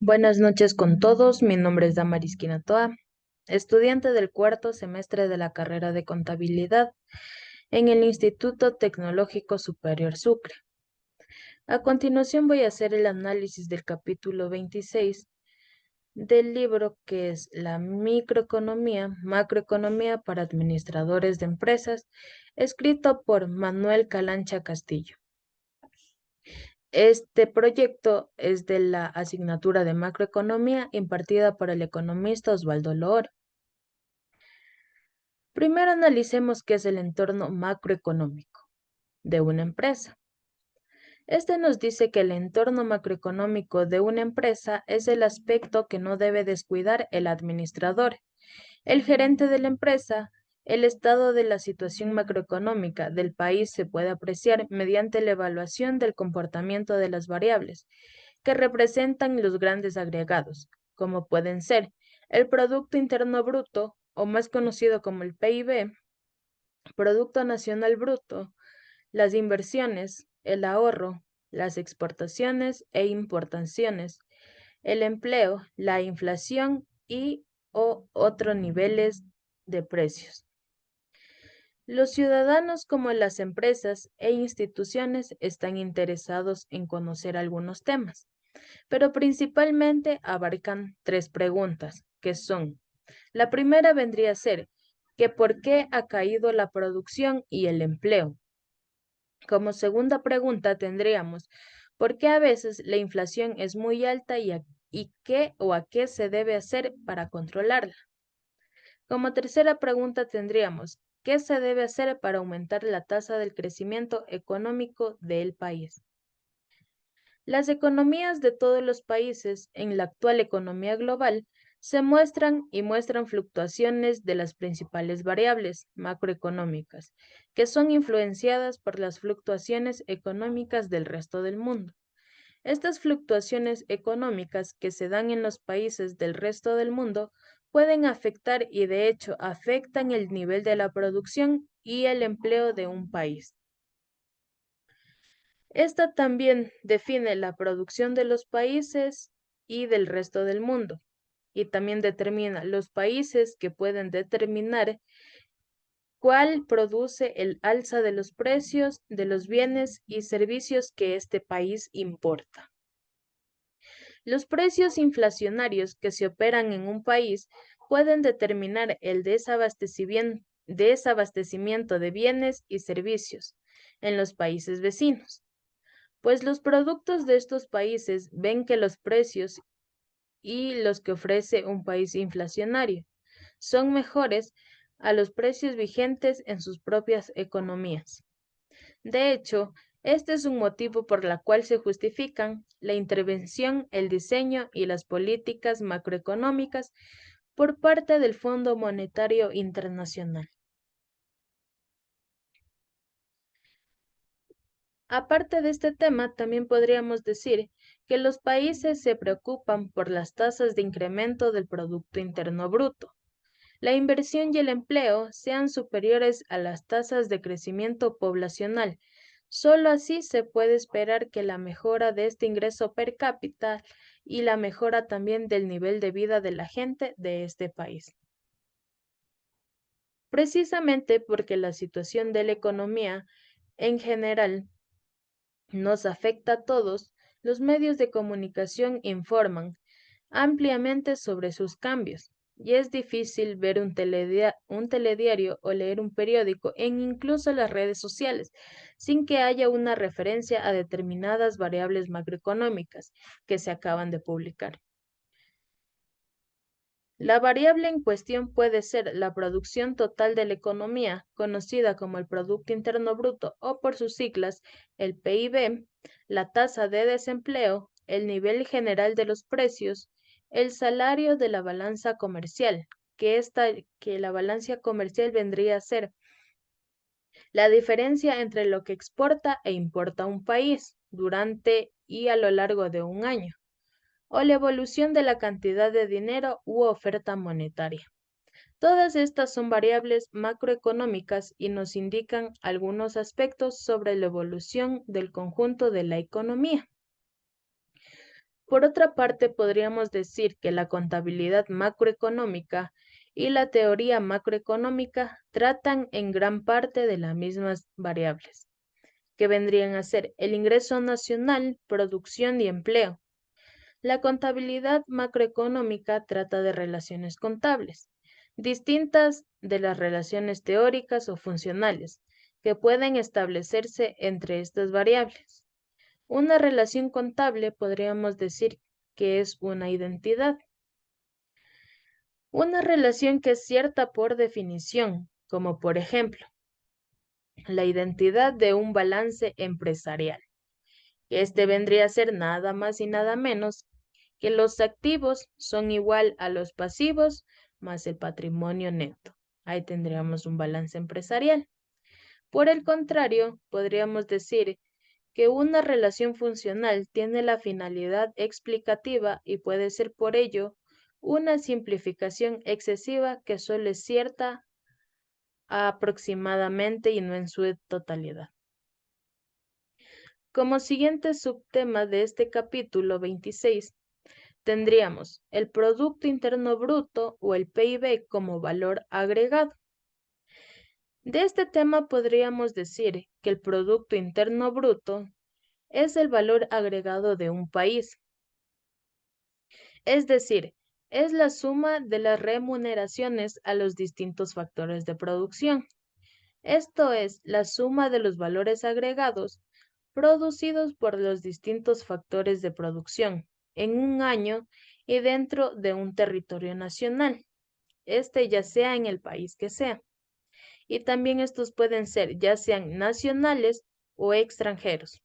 Buenas noches con todos, mi nombre es Damaris Quinatoa, estudiante del cuarto semestre de la carrera de Contabilidad en el Instituto Tecnológico Superior Sucre. A continuación voy a hacer el análisis del capítulo 26 del libro que es La microeconomía, macroeconomía para administradores de empresas, escrito por Manuel Calancha Castillo. Este proyecto es de la asignatura de macroeconomía impartida por el economista Osvaldo Loor. Primero analicemos qué es el entorno macroeconómico de una empresa. Este nos dice que el entorno macroeconómico de una empresa es el aspecto que no debe descuidar el administrador, el gerente de la empresa. El estado de la situación macroeconómica del país se puede apreciar mediante la evaluación del comportamiento de las variables que representan los grandes agregados, como pueden ser el Producto Interno Bruto, o más conocido como el PIB, Producto Nacional Bruto, las inversiones, el ahorro, las exportaciones e importaciones, el empleo, la inflación y o otros niveles de precios. Los ciudadanos como las empresas e instituciones están interesados en conocer algunos temas, pero principalmente abarcan tres preguntas, que son: la primera vendría a ser que ¿por qué ha caído la producción y el empleo? Como segunda pregunta tendríamos, ¿por qué a veces la inflación es muy alta y qué o a qué se debe hacer para controlarla? Como tercera pregunta tendríamos, ¿qué se debe hacer para aumentar la tasa del crecimiento económico del país? Las economías de todos los países en la actual economía global se muestran fluctuaciones de las principales variables macroeconómicas, que son influenciadas por las fluctuaciones económicas del resto del mundo. Estas fluctuaciones económicas que se dan en los países del resto del mundo pueden afectar y de hecho afectan el nivel de la producción y el empleo de un país. Esta también define la producción de los países y del resto del mundo, y también determina los países que pueden determinar cuál produce el alza de los precios de los bienes y servicios que este país importa. Los precios inflacionarios que se operan en un país pueden determinar el desabastecimiento de bienes y servicios en los países vecinos, pues los productos de estos países ven que los precios y los que ofrece un país inflacionario son mejores a los precios vigentes en sus propias economías. De hecho, este es un motivo por la cual se justifican la intervención, el diseño y las políticas macroeconómicas por parte del Fondo Monetario Internacional. Aparte de este tema, también podríamos decir que los países se preocupan por las tasas de incremento del Producto Interno Bruto. La inversión y el empleo sean superiores a las tasas de crecimiento poblacional. Solo así se puede esperar que la mejora de este ingreso per cápita y la mejora también del nivel de vida de la gente de este país. Precisamente porque la situación de la economía en general nos afecta a todos, los medios de comunicación informan ampliamente sobre sus cambios, y es difícil ver un telediario o leer un periódico en incluso las redes sociales sin que haya una referencia a determinadas variables macroeconómicas que se acaban de publicar. La variable en cuestión puede ser la producción total de la economía, conocida como el Producto Interno Bruto o por sus siglas, el PIB, la tasa de desempleo, el nivel general de los precios, el salario de la balanza comercial, que la balanza comercial vendría a ser la diferencia entre lo que exporta e importa un país durante y a lo largo de un año, o la evolución de la cantidad de dinero u oferta monetaria. Todas estas son variables macroeconómicas y nos indican algunos aspectos sobre la evolución del conjunto de la economía. Por otra parte, podríamos decir que la contabilidad macroeconómica y la teoría macroeconómica tratan en gran parte de las mismas variables, que vendrían a ser el ingreso nacional, producción y empleo. La contabilidad macroeconómica trata de relaciones contables, distintas de las relaciones teóricas o funcionales, que pueden establecerse entre estas variables. Una relación contable podríamos decir que es una identidad. Una relación que es cierta por definición, como por ejemplo, la identidad de un balance empresarial. Este vendría a ser nada más y nada menos que los activos son igual a los pasivos más el patrimonio neto. Ahí tendríamos un balance empresarial. Por el contrario, podríamos decir que una relación funcional tiene la finalidad explicativa y puede ser por ello una simplificación excesiva que solo es cierta aproximadamente y no en su totalidad. Como siguiente subtema de este capítulo 26, tendríamos el Producto Interno Bruto o el PIB como valor agregado. De este tema podríamos decir que el Producto Interno Bruto es el valor agregado de un país, es decir, es la suma de las remuneraciones a los distintos factores de producción. Esto es la suma de los valores agregados producidos por los distintos factores de producción en un año y dentro de un territorio nacional, este ya sea en el país que sea. Y también estos pueden ser ya sean nacionales o extranjeros.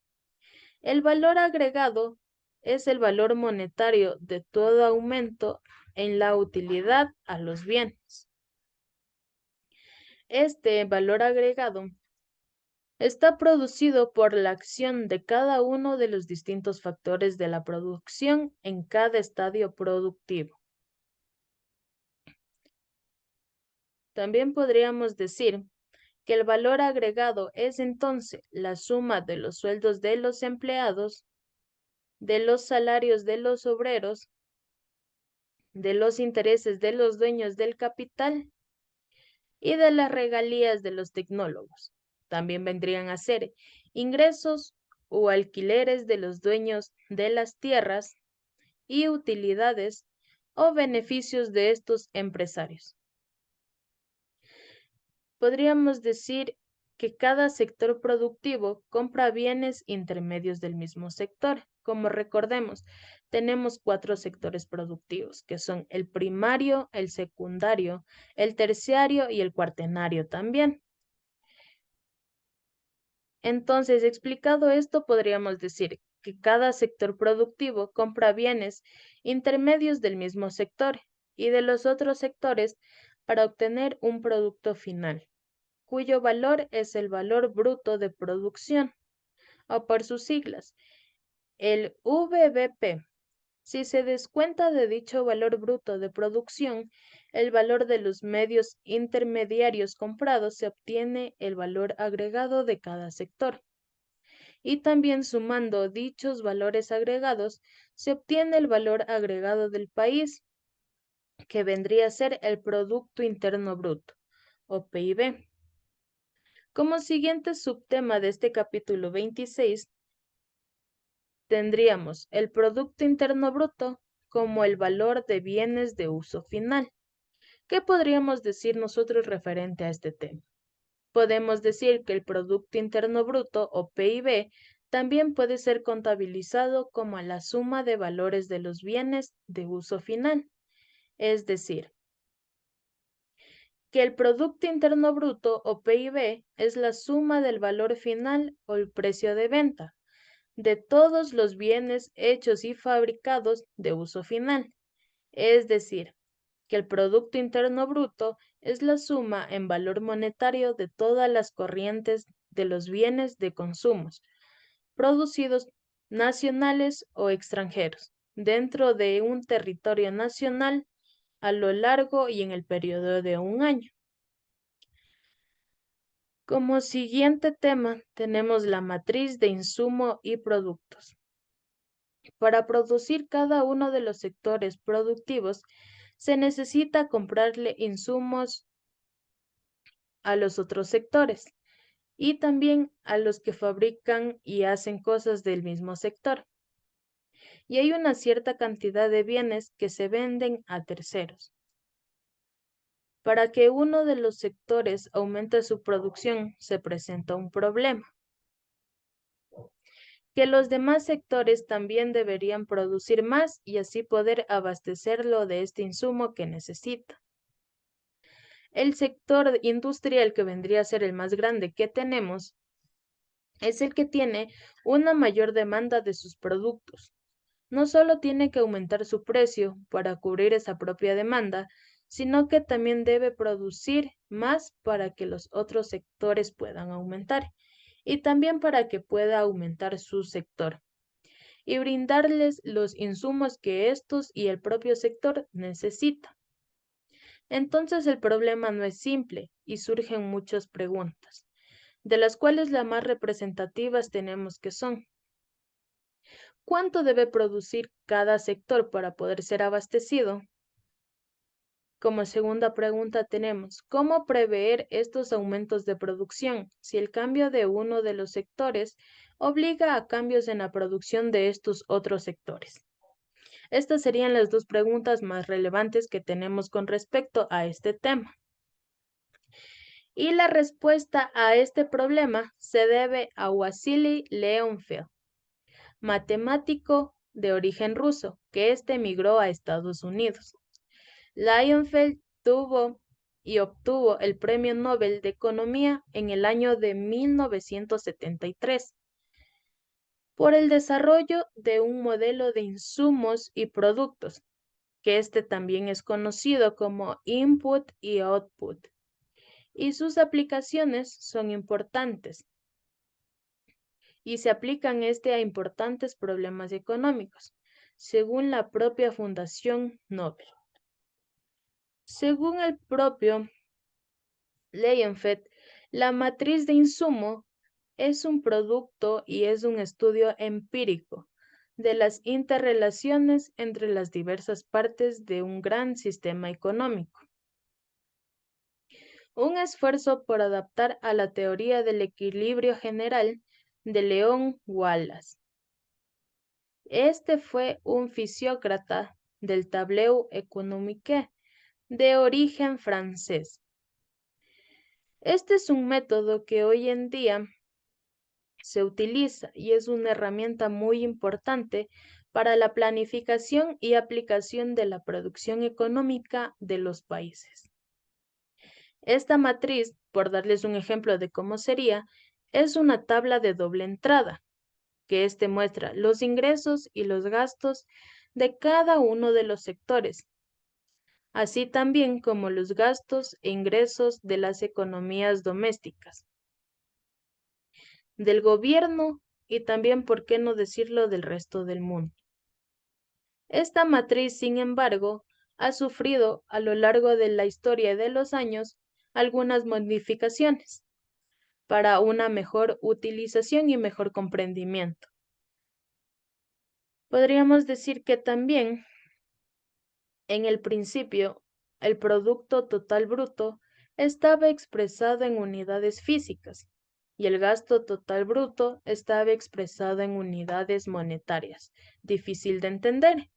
El valor agregado es el valor monetario de todo aumento en la utilidad a los bienes. Este valor agregado está producido por la acción de cada uno de los distintos factores de la producción en cada estadio productivo. También podríamos decir que el valor agregado es entonces la suma de los sueldos de los empleados, de los salarios de los obreros, de los intereses de los dueños del capital y de las regalías de los tecnólogos. También vendrían a ser ingresos o alquileres de los dueños de las tierras y utilidades o beneficios de estos empresarios. Podríamos decir que cada sector productivo compra bienes intermedios del mismo sector. Como recordemos, tenemos 4 sectores productivos, que son el primario, el secundario, el terciario y el cuaternario también. Entonces, explicado esto, podríamos decir que cada sector productivo compra bienes intermedios del mismo sector y de los otros sectores para obtener un producto final, cuyo valor es el valor bruto de producción, o por sus siglas, el VBP. Si se descuenta de dicho valor bruto de producción, el valor de los medios intermediarios comprados, se obtiene el valor agregado de cada sector. Y también sumando dichos valores agregados, se obtiene el valor agregado del país, que vendría a ser el Producto Interno Bruto, o PIB. Como siguiente subtema de este capítulo 26, tendríamos el Producto Interno Bruto como el valor de bienes de uso final. ¿Qué podríamos decir nosotros referente a este tema? Podemos decir que el Producto Interno Bruto o PIB también puede ser contabilizado como la suma de valores de los bienes de uso final, es decir, que el Producto Interno Bruto o PIB es la suma del valor final o el precio de venta de todos los bienes hechos y fabricados de uso final, es decir, que el Producto Interno Bruto es la suma en valor monetario de todas las corrientes de los bienes de consumos producidos nacionales o extranjeros dentro de un territorio nacional a lo largo y en el periodo de un año. Como siguiente tema tenemos la matriz de insumo y productos. Para producir cada uno de los sectores productivos, se necesita comprarle insumos a los otros sectores y también a los que fabrican y hacen cosas del mismo sector. Y hay una cierta cantidad de bienes que se venden a terceros. Para que uno de los sectores aumente su producción, se presenta un problema, que los demás sectores también deberían producir más y así poder abastecerlo de este insumo que necesita. El sector industrial, que vendría a ser el más grande que tenemos, es el que tiene una mayor demanda de sus productos. No solo tiene que aumentar su precio para cubrir esa propia demanda, sino que también debe producir más para que los otros sectores puedan aumentar y también para que pueda aumentar su sector y brindarles los insumos que estos y el propio sector necesitan. Entonces el problema no es simple y surgen muchas preguntas, de las cuales las más representativas tenemos que son: ¿cuánto debe producir cada sector para poder ser abastecido? Como segunda pregunta tenemos: ¿cómo prever estos aumentos de producción si el cambio de uno de los sectores obliga a cambios en la producción de estos otros sectores? Estas serían las dos preguntas más relevantes que tenemos con respecto a este tema. Y la respuesta a este problema se debe a Wassily Leonfield, matemático de origen ruso, que emigró a Estados Unidos. Leonfield tuvo y obtuvo el Premio Nobel de Economía en el año de 1973 por el desarrollo de un modelo de insumos y productos, que también es conocido como input y output, y sus aplicaciones son importantes y se aplican a importantes problemas económicos, según la propia Fundación Nobel. Según el propio Leyenfeld, la matriz de insumo es un producto y es un estudio empírico de las interrelaciones entre las diversas partes de un gran sistema económico. Un esfuerzo por adaptar a la teoría del equilibrio general de Leon Wallace. Fue un fisiócrata del tableau économique de origen francés. Es un método que hoy en día se utiliza y es una herramienta muy importante para la planificación y aplicación de la producción económica de los países. Esta matriz, por darles un ejemplo de cómo sería, es una tabla de doble entrada, que muestra los ingresos y los gastos de cada uno de los sectores, así también como los gastos e ingresos de las economías domésticas, del gobierno y también, por qué no decirlo, del resto del mundo. Esta matriz, sin embargo, ha sufrido a lo largo de la historia de los años algunas modificaciones para una mejor utilización y mejor comprendimiento. Podríamos decir que también en el principio el Producto Total Bruto estaba expresado en unidades físicas y el gasto total bruto estaba expresado en unidades monetarias, difícil de entender.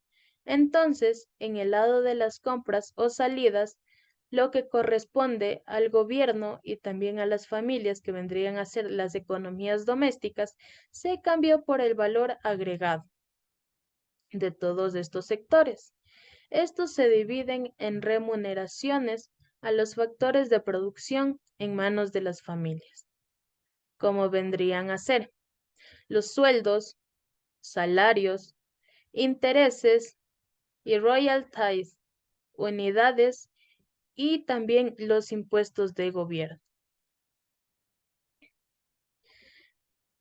Entonces, en el lado de las compras o salidas, lo que corresponde al gobierno y también a las familias, que vendrían a ser las economías domésticas, se cambió por el valor agregado de todos estos sectores. Estos se dividen en remuneraciones a los factores de producción en manos de las familias, como vendrían a ser los sueldos, salarios, intereses y royalties, unidades y también los impuestos de gobierno.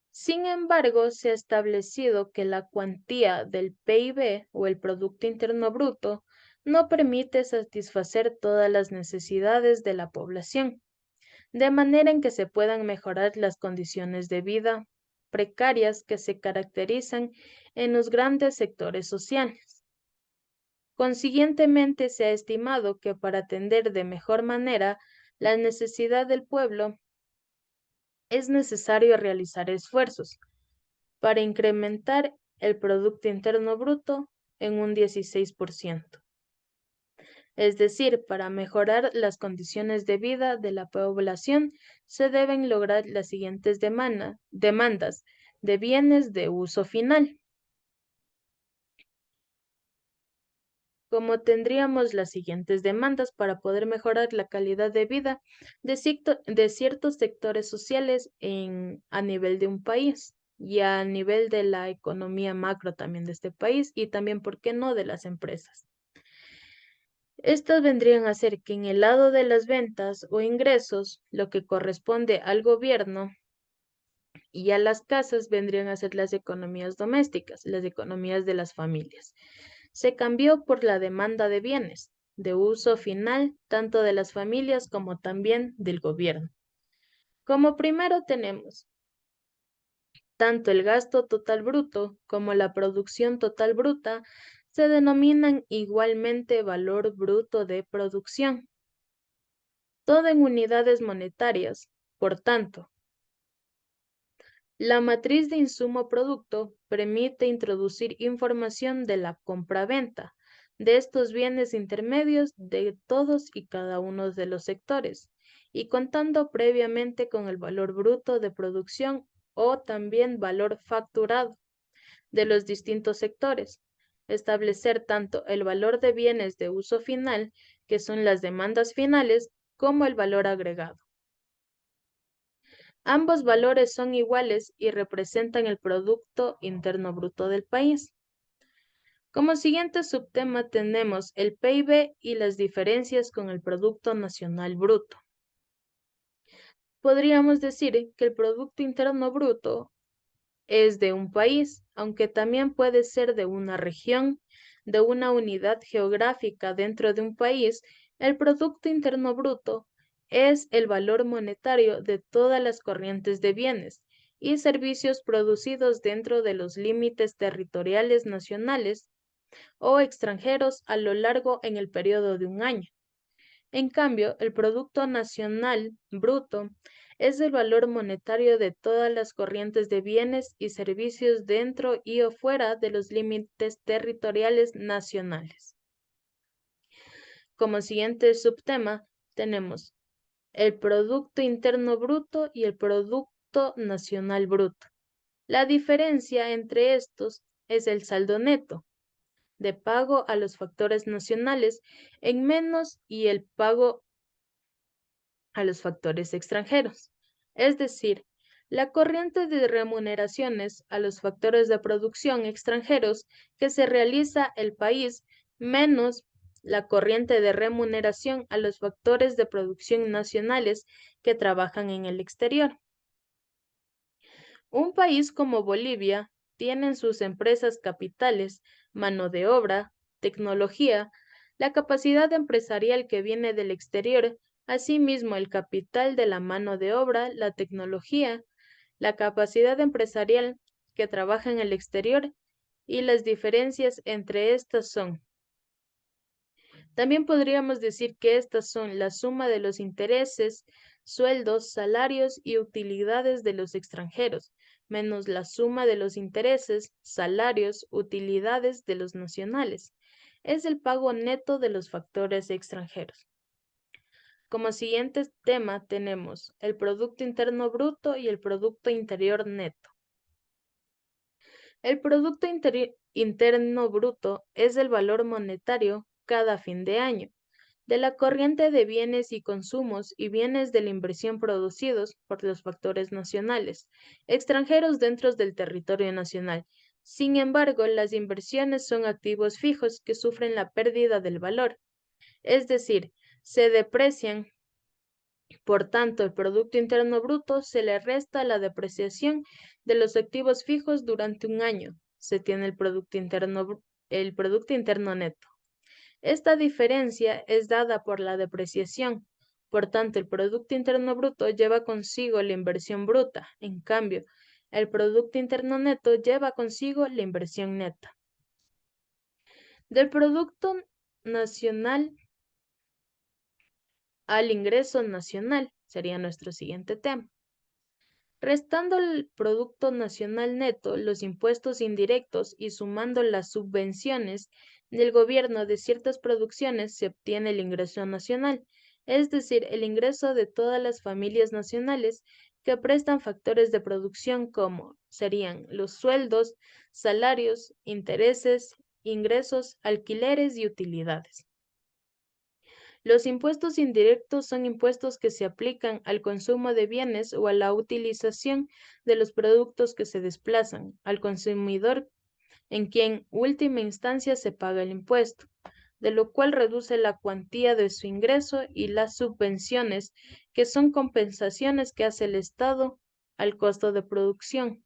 Sin embargo, se ha establecido que la cuantía del PIB o el Producto Interno Bruto no permite satisfacer todas las necesidades de la población, de manera en que se puedan mejorar las condiciones de vida precarias que se caracterizan en los grandes sectores sociales. Consiguientemente, se ha estimado que para atender de mejor manera la necesidad del pueblo, es necesario realizar esfuerzos para incrementar el Producto Interno Bruto en un 16%. Es decir, para mejorar las condiciones de vida de la población, se deben lograr las siguientes demandas de bienes de uso final. Como tendríamos las siguientes demandas para poder mejorar la calidad de vida de ciertos sectores sociales a nivel de un país y a nivel de la economía macro también de este país y también, ¿por qué no?, de las empresas. Estas vendrían a ser que en el lado de las ventas o ingresos, lo que corresponde al gobierno y a las casas vendrían a ser las economías domésticas, las economías de las familias. Se cambió por la demanda de bienes, de uso final, tanto de las familias como también del gobierno. Como primero tenemos tanto el gasto total bruto como la producción total bruta se denominan igualmente valor bruto de producción, todo en unidades monetarias. Por tanto, la matriz de insumo-producto permite introducir información de la compra-venta de estos bienes intermedios de todos y cada uno de los sectores, y contando previamente con el valor bruto de producción o también valor facturado de los distintos sectores. Establecer tanto el valor de bienes de uso final, que son las demandas finales, como el valor agregado. Ambos valores son iguales y representan el Producto Interno Bruto del país. Como siguiente subtema tenemos el PIB y las diferencias con el Producto Nacional Bruto. Podríamos decir que el Producto Interno Bruto es de un país, aunque también puede ser de una región, de una unidad geográfica dentro de un país. El Producto Interno Bruto es el valor monetario de todas las corrientes de bienes y servicios producidos dentro de los límites territoriales nacionales o extranjeros a lo largo en el periodo de un año. En cambio, el Producto Nacional Bruto es el valor monetario de todas las corrientes de bienes y servicios dentro y o fuera de los límites territoriales nacionales. Como siguiente subtema tenemos el Producto Interno Bruto y el Producto Nacional Bruto. La diferencia entre estos es el saldo neto de pago a los factores nacionales en menos y el pago a los factores extranjeros. Es decir, la corriente de remuneraciones a los factores de producción extranjeros que se realiza el país menos la corriente de remuneración a los factores de producción nacionales que trabajan en el exterior. Un país como Bolivia tiene en sus empresas capitales, mano de obra, tecnología, la capacidad empresarial que viene del exterior, asimismo el capital de la mano de obra, la tecnología, la capacidad empresarial que trabaja en el exterior, y las diferencias entre estas son. También podríamos decir que estas son la suma de los intereses, sueldos, salarios y utilidades de los extranjeros, menos la suma de los intereses, salarios, utilidades de los nacionales. Es el pago neto de los factores extranjeros. Como siguiente tema tenemos el Producto Interno Bruto y el Producto Interior Neto. El Producto Interno Bruto es el valor monetario cada fin de año de la corriente de bienes y consumos y bienes de la inversión producidos por los factores nacionales, extranjeros dentro del territorio nacional. Sin embargo, las inversiones son activos fijos que sufren la pérdida del valor, es decir, se deprecian. Por tanto, el Producto Interno Bruto se le resta la depreciación de los activos fijos durante un año. Se tiene el Producto Interno Neto. Esta diferencia es dada por la depreciación. Por tanto, el Producto Interno Bruto lleva consigo la inversión bruta. En cambio, El Producto Interno Neto lleva consigo la inversión neta. Del Producto Nacional al ingreso nacional sería nuestro siguiente tema. Restando el Producto Nacional Neto, los impuestos indirectos y sumando las subvenciones del gobierno de ciertas producciones, se obtiene el ingreso nacional, es decir, el ingreso de todas las familias nacionales que prestan factores de producción como serían los sueldos, salarios, intereses, ingresos, alquileres y utilidades. Los impuestos indirectos son impuestos que se aplican al consumo de bienes o a la utilización de los productos que se desplazan al consumidor, en quien última instancia se paga el impuesto, de lo cual reduce la cuantía de su ingreso, y las subvenciones, que son compensaciones que hace el Estado al costo de producción,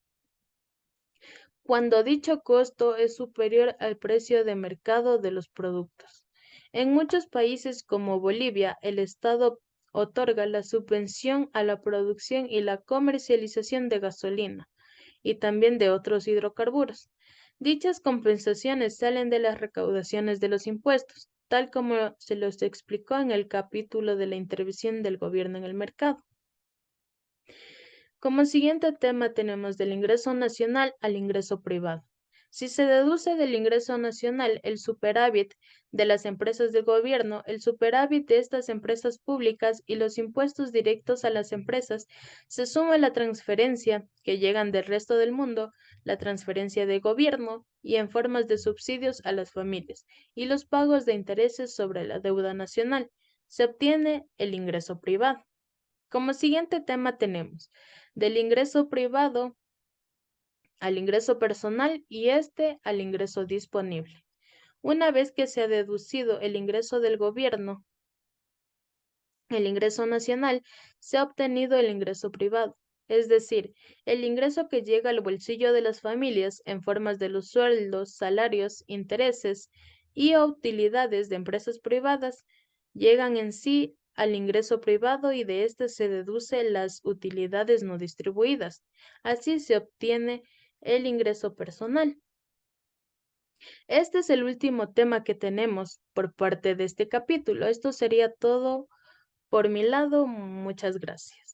cuando dicho costo es superior al precio de mercado de los productos. En muchos países como Bolivia, el Estado otorga la subvención a la producción y la comercialización de gasolina y también de otros hidrocarburos. Dichas compensaciones salen de las recaudaciones de los impuestos, tal como se los explicó en el capítulo de la intervención del gobierno en el mercado. Como siguiente tema tenemos del ingreso nacional al ingreso privado. Si se deduce del ingreso nacional el superávit de las empresas del gobierno, el superávit de estas empresas públicas y los impuestos directos a las empresas, se suma la transferencia que llegan del resto del mundo, la transferencia de gobierno y en formas de subsidios a las familias, y los pagos de intereses sobre la deuda nacional, se obtiene el ingreso privado. Como siguiente tema tenemos del ingreso privado al ingreso personal y al ingreso disponible. Una vez que se ha deducido el ingreso del gobierno, el ingreso nacional, se ha obtenido el ingreso privado, es decir, el ingreso que llega al bolsillo de las familias en formas de los sueldos, salarios, intereses y utilidades de empresas privadas, llegan en sí al ingreso privado y de este se deduce las utilidades no distribuidas. Así se obtiene el ingreso personal. Este es el último tema que tenemos por parte de este capítulo. Esto sería todo por mi lado. Muchas gracias.